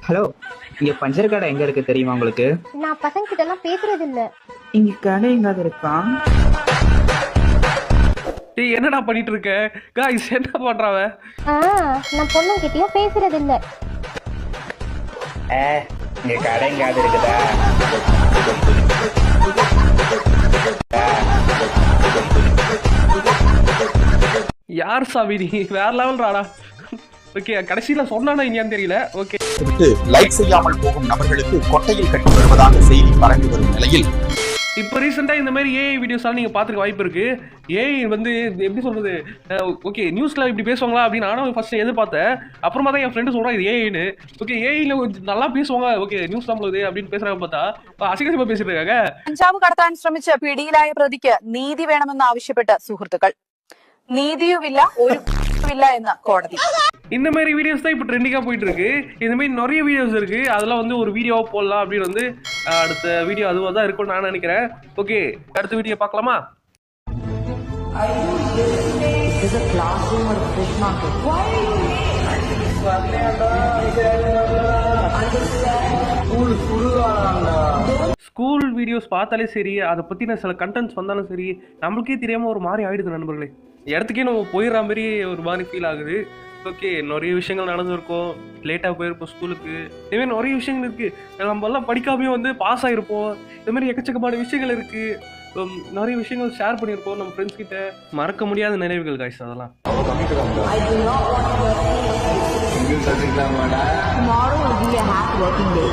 Hello, இங்க puncture கடை எங்க இருக்கு தெரியுமா உங்களுக்கு? நான் பசங்க கிட்ட எல்லாம் பேசுறது இல்ல. இங்க கடை எங்காவது இருக்கா? டேய் என்னடா பண்ணிட்டு இருக்க? காய்ஸ் என்ன பண்றாவ? நான் பொண்ணுங்க கிட்டயும் பேசுறது இல்ல. இங்க கடை எங்காவது இருக்குதா? யார் சாமி நீ? வேற லெவல் ராடா. ஓகே, கடைசியில சொன்னானா இல்லையான்னு தெரியல. ஓகே, லைக் செய்யாமல் போகும் நபர்களுக்கு கொட்டையில் கட்டி வருவதாக செய்தி பரவி வரும் நிலையில் இப்போ ரீசெண்டாக இந்த மாதிரி ஏஐ வீடியோஸ்லாம் நீங்கள் பார்த்துருக்க வாய்ப்பு இருக்குது. ஏஐ வந்து எப்படி சொல்கிறது, ஓகே நியூஸில் இப்படி பேசுவாங்களா அப்படின்னு நானும் ஃபஸ்ட்டு எதிர்பார்த்தேன். அப்புறமா தான் என் ஃப்ரெண்டு சொல்கிறான் இது ஏஐன்னு. ஓகே, ஏஐயில் நல்லா பேசுவாங்க, ஓகே நியூஸ் நம்மளுது அப்படின்னு பேசுகிறாங்க. பார்த்தா அசிங்கமாக பேசிட்டு இருக்காங்க. കഞ്ചാവ് കടത്താൻ ശ്രമിച്ച പിടിയിലായ പ്രതിക്ക് നീതി വേണമെന്ന് ആവശ്യപ്പെട്ട് സുഹൃത്തുക്കൾ. നീതിയുമില്ല ഒരു ഇല്ല എന്ന കോടതി. இந்த மாதிரி வீடியோஸ் தான் இப்போ ட்ரெண்டிங்காக போயிட்டு இருக்கு. இந்த மாதிரி நிறைய வீடியோஸ் இருக்கு. அதெல்லாம் வந்து ஒரு வீடியோவாக போடலாம் அப்படின்னு வந்து அடுத்த வீடியோ அதுவாக தான் இருக்கும்னு நான் நினைக்கிறேன். ஓகே, அடுத்த வீடியோ பார்க்கலாமா? ஸ்கூல் வீடியோஸ் பார்த்தாலே சரி, அதை பற்றின சில கண்டென்ட்ஸ் வந்தாலும் சரி, நம்மளுக்கே தெரியாமல் ஒரு மாதிரி ஆயிடுது நண்பர்களே. இடத்துக்கே நம்ம போயிடுற மாதிரி ஒரு மாதிரி ஃபீல் ஆகுது. ஓகே, நிறைய விஷயங்கள் நடந்திருக்கும், லேட்டாக போயிருப்போம் ஸ்கூலுக்கு, இதுமாதிரி நிறைய விஷயங்கள் இருக்குது. நம்ம எல்லாம் படிக்காமே வந்து பாஸ் ஆகிருப்போம். இது மாதிரி எக்கச்சக்கமான விஷயங்கள் இருக்குது. நிறைய விஷயங்கள் ஷேர் பண்ணியிருப்போம் நம்ம ஃப்ரெண்ட்ஸ் கிட்ட. மறக்க முடியாத நினைவுகள் காய்ஸ் அதெல்லாம். Tomorrow will be a half working day.